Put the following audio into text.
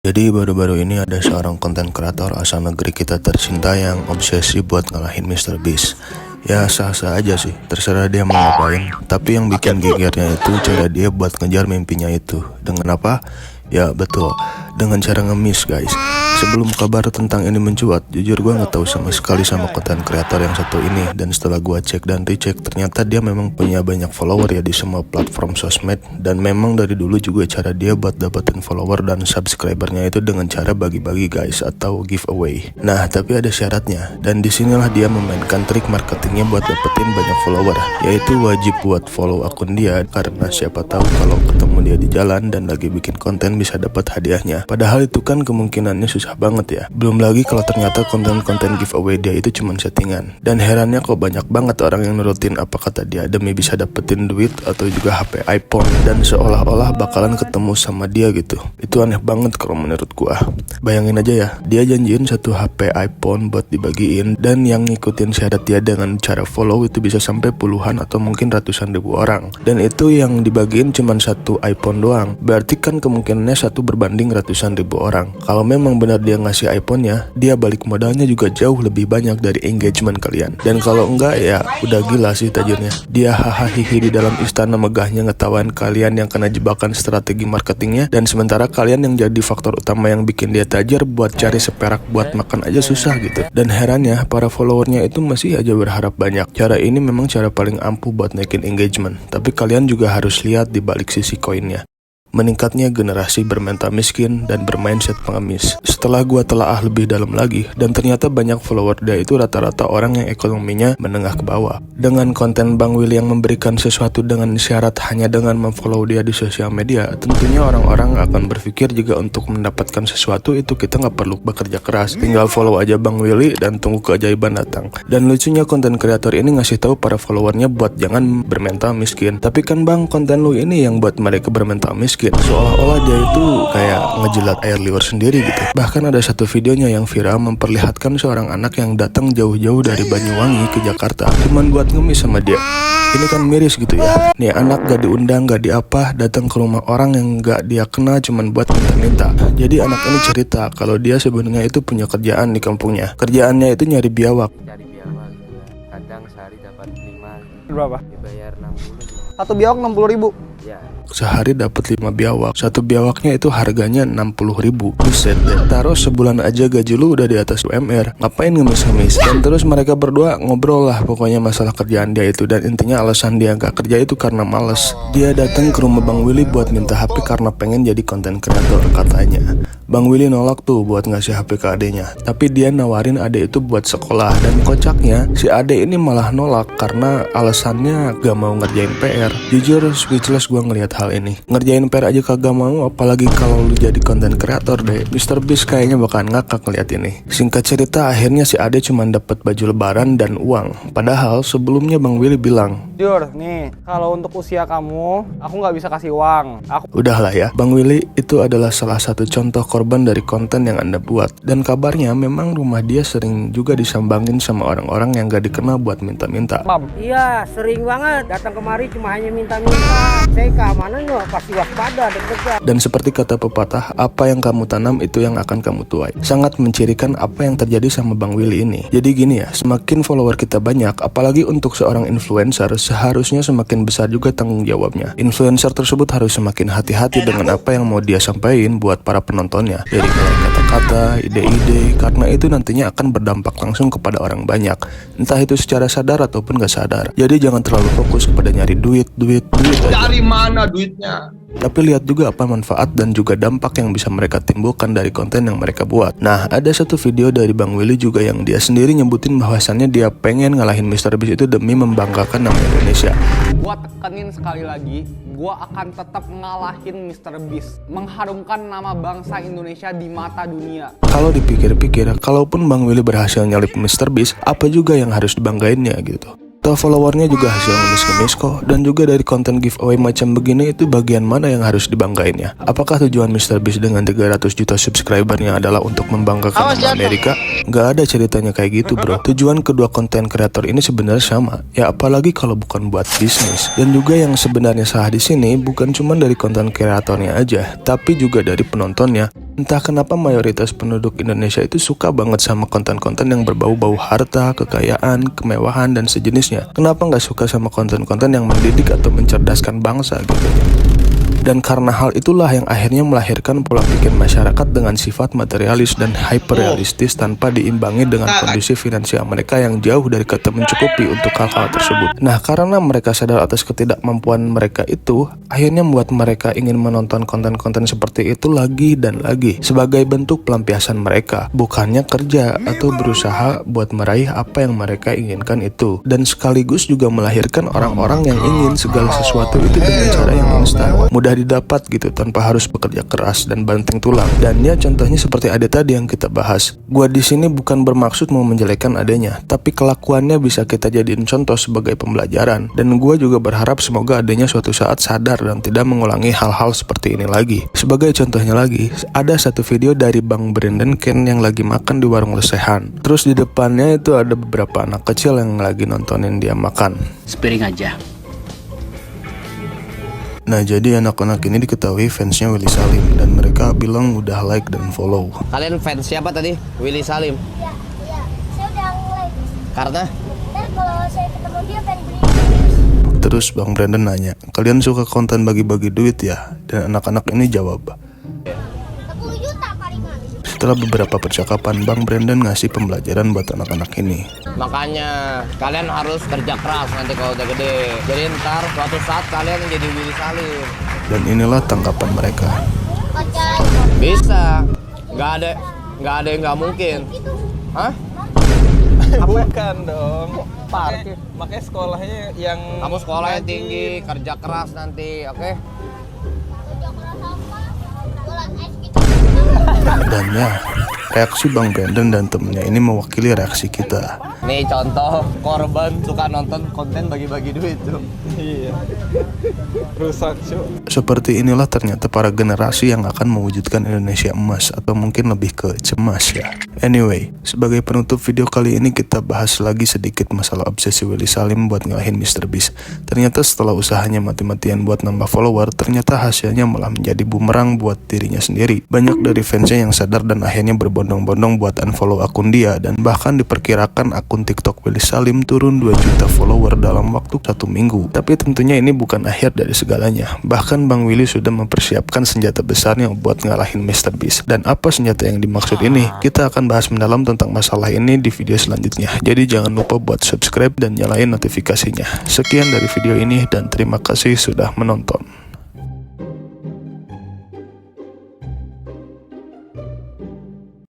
Jadi baru-baru ini ada seorang konten kreator asal negeri kita tercinta yang obsesi buat ngalahin Mr. Beast. Ya sah-sah aja sih, terserah dia mau ngapain. Tapi yang bikin gigirnya itu cara dia buat ngejar mimpinya itu. Dengan apa? Ya betul, dengan cara ngemis guys. Sebelum kabar tentang ini mencuat, jujur gue gak tahu sama sekali sama konten kreator yang satu ini. Dan setelah gue cek dan recheck, ternyata dia memang punya banyak follower ya di semua platform sosmed. Dan memang dari dulu juga cara dia buat dapetin follower dan subscribernya itu dengan cara bagi-bagi guys, atau giveaway. Nah tapi ada syaratnya, dan disinilah dia memainkan trik marketingnya buat dapetin banyak follower, yaitu wajib buat follow akun dia, karena siapa tahu kalau ketemu dia di jalan dan lagi bikin konten bisa dapat hadiahnya. Padahal itu kan kemungkinannya susah banget ya. Belum lagi kalau ternyata konten-konten giveaway dia itu cuma settingan. Dan herannya kok banyak banget orang yang nurutin apa kata dia demi bisa dapetin duit atau juga HP iPhone, dan seolah-olah bakalan ketemu sama dia gitu. Itu aneh banget kalau menurut gua. Bayangin aja ya, dia janjiin satu HP iPhone buat dibagiin, dan yang ngikutin syarat dia dengan cara follow itu bisa sampai puluhan atau mungkin ratusan ribu orang. Dan itu yang dibagiin cuma satu iPhone doang. Berarti kan kemungkinannya satu berbanding ratusan ribu orang. Kalau memang benar dia ngasih iPhone-nya, dia balik modalnya juga jauh lebih banyak dari engagement kalian. Dan kalau enggak ya udah gila sih tajirnya. Dia hahaha di dalam istana megahnya ngetawain kalian yang kena jebakan strategi marketingnya, dan sementara kalian yang jadi faktor utama yang bikin dia tajir buat cari seperak buat makan aja susah gitu. Dan herannya para followernya itu masih aja berharap banyak. Cara ini memang cara paling ampuh buat naikin engagement. Tapi kalian juga harus lihat di balik sisi koinnya. Meningkatnya generasi bermental miskin dan bermindset pengemis. Setelah gua telaah lebih dalam lagi, dan ternyata banyak follower dia itu rata-rata orang yang ekonominya menengah ke bawah. Dengan konten Bang Willy yang memberikan sesuatu dengan syarat hanya dengan memfollow dia di sosial media, tentunya orang-orang akan berpikir jika untuk mendapatkan sesuatu itu kita nggak perlu bekerja keras, tinggal follow aja Bang Willy dan tunggu keajaiban datang. Dan lucunya konten kreator ini ngasih tahu para followernya buat jangan bermental miskin. Tapi kan bang, konten lu ini yang buat mereka bermental miskin. Seolah-olah dia itu kayak ngejilat air liur sendiri gitu. Bahkan ada satu videonya yang viral memperlihatkan seorang anak yang datang jauh-jauh dari Banyuwangi ke Jakarta cuman buat ngemis sama dia. Ini kan miris gitu ya. Nih anak gak diundang, gak diapa, datang ke rumah orang yang gak dia kenal cuman buat minta-minta. Jadi anak ini cerita kalau dia sebenarnya itu punya kerjaan di kampungnya. Kerjaannya itu nyari biawak. Cari biawak gitu. Kadang sehari dapat 5. Berapa? Dibayar 60. Satu biawak 60.000. Ya. Sehari dapat 5 biawak. Satu biawaknya itu harganya 60.000. Buset deh. Taruh sebulan aja gaji lu udah di atas UMR. Ngapain ngemis-ngemis? Dan terus mereka berdua ngobrol lah pokoknya masalah kerjaan dia itu. Dan intinya alasan dia gak kerja itu karena males. Dia datang ke rumah Bang Willy buat minta HP karena pengen jadi konten kreator katanya. Bang Willy nolak tuh buat ngasih HP ke adenya. Tapi dia nawarin adek itu buat sekolah. Dan kocaknya si adek ini malah nolak karena alasannya gak mau ngerjain PR. Jujur speechless gua ngelihat hal ini. Ngerjain PR aja kagak mau, apalagi kalau lu jadi konten kreator deh. Mr. Beast kayaknya bakalan ngakak ngeliat ini. Singkat cerita, akhirnya si Ade cuma dapat baju lebaran dan uang. Padahal sebelumnya Bang Willy bilang, Jujur, nih, kalau untuk usia kamu, aku nggak bisa kasih uang. udahlah ya, Bang Willy itu adalah salah satu contoh korban dari konten yang Anda buat. Dan kabarnya memang rumah dia sering juga disambangin sama orang-orang yang gak dikenal buat minta-minta. Iya, sering banget datang kemari cuma hanya minta-minta. Saya keamanan loh, pasti waspada deg-degan. Dan seperti kata pepatah, apa yang kamu tanam itu yang akan kamu tuai. Sangat mencirikan apa yang terjadi sama Bang Willy ini. Jadi gini ya, semakin follower kita banyak, apalagi untuk seorang influencer, seharusnya semakin besar juga tanggung jawabnya. Influencer tersebut harus semakin hati-hati dengan apa yang mau dia sampaikan buat para penontonnya. Dari mulai kata-kata, ide-ide, karena itu nantinya akan berdampak langsung kepada orang banyak. Entah itu secara sadar ataupun gak sadar. Jadi jangan terlalu fokus kepada nyari duit aja. Dari mana duitnya? Tapi lihat juga apa manfaat dan juga dampak yang bisa mereka timbulkan dari konten yang mereka buat. Nah, ada satu video dari Bang Willy juga yang dia sendiri nyebutin bahwasannya dia pengen ngalahin Mr. Beast itu demi membanggakan nama Indonesia. Gua tekenin sekali lagi, gua akan tetap ngalahin Mr. Beast, mengharumkan nama bangsa Indonesia di mata dunia. Kalau dipikir-pikir, kalaupun Bang Willy berhasil nyalip Mr. Beast, apa juga yang harus dibanggainnya gitu. Toh followernya juga hasil ngemis-ngemis kok. Dan juga dari konten giveaway macam begini itu bagian mana yang harus dibanggainnya? Apakah tujuan Mr. Beast dengan 300 juta subscribernya adalah untuk membanggakan nama Amerika? Gak ada ceritanya kayak gitu bro. Tujuan kedua konten kreator ini sebenarnya sama. Ya apalagi kalau bukan buat bisnis. Dan juga yang sebenarnya salah di sini bukan cuma dari konten kreatornya aja, tapi juga dari penontonnya. Entah kenapa mayoritas penduduk Indonesia itu suka banget sama konten-konten yang berbau-bau harta, kekayaan, kemewahan, dan sejenisnya. Kenapa nggak suka sama konten-konten yang mendidik atau mencerdaskan bangsa gitu? Dan karena hal itulah yang akhirnya melahirkan pola pikir masyarakat dengan sifat materialis dan hyperrealistis tanpa diimbangi dengan kondisi finansial mereka yang jauh dari kata mencukupi untuk hal-hal tersebut. Nah, karena mereka sadar atas ketidakmampuan mereka itu, akhirnya membuat mereka ingin menonton konten-konten seperti itu lagi dan lagi sebagai bentuk pelampiasan mereka, bukannya kerja atau berusaha buat meraih apa yang mereka inginkan itu. Dan sekaligus juga melahirkan orang-orang yang ingin segala sesuatu itu dengan cara yang instan, mudah didapat gitu tanpa harus bekerja keras dan banting tulang. Dan ya contohnya seperti Ade tadi yang kita bahas. Gua di sini bukan bermaksud mau menjelekkan adanya, tapi kelakuannya bisa kita jadiin contoh sebagai pembelajaran. Dan gua juga berharap semoga adanya suatu saat sadar dan tidak mengulangi hal-hal seperti ini lagi. Sebagai contohnya lagi, ada satu video dari Bang Brandon Ken yang lagi makan di warung lesehan. Terus di depannya itu ada beberapa anak kecil yang lagi nontonin dia makan. Sepiring aja. Nah, jadi anak-anak ini diketahui fansnya Willy Salim dan mereka bilang udah like dan follow. Kalian fans siapa tadi? Willy Salim. Iya, saya udah like. Karena Dan kalau saya ketemu dia pengen beli. Terus Bang Brandon nanya, kalian suka konten bagi-bagi duit ya? Dan anak-anak ini jawab. 10 juta palingan. Setelah beberapa percakapan, Bang Brandon ngasih pembelajaran buat anak-anak ini. makanya kalian harus kerja keras nanti kalau udah gede. Jadi ntar suatu saat kalian jadi Willy Salim. Dan inilah tanggapan mereka. Pacar. Bisa. Nggak ada yang nggak mungkin. Hah? Bukan dong. Parkir. Makanya sekolahnya yang Kamu sekolahnya tinggi, kerja keras nanti, oke? Kerja keras apa? Jualan es gitu. Dan ya, reaksi Bang Brandon dan temennya ini mewakili reaksi kita. Nih contoh korban suka nonton konten bagi-bagi duit tuh. Iya. Rusak, cuy. Seperti inilah ternyata para generasi yang akan mewujudkan Indonesia emas, atau mungkin lebih ke cemas ya. Anyway, sebagai penutup video kali ini kita bahas lagi sedikit masalah obsesi Willy Salim buat ngalahin Mr. Beast. Ternyata setelah usahanya mati-matian buat nambah follower, ternyata hasilnya malah menjadi bumerang buat dirinya sendiri. Banyak dari fansnya yang sadar dan akhirnya berbondong-bondong buat unfollow akun dia, dan bahkan diperkirakan akun TikTok Willy Salim turun 2 juta follower dalam waktu 1 minggu. Tapi tentunya ini bukan akhir dari segalanya. Bahkan Bang Willy sudah mempersiapkan senjata besarnya buat ngalahin Mr. Beast. Dan apa senjata yang dimaksud ini? Kita akan bahas mendalam tentang masalah ini di video selanjutnya. Jadi jangan lupa buat subscribe dan nyalain notifikasinya. Sekian dari video ini dan terima kasih sudah menonton.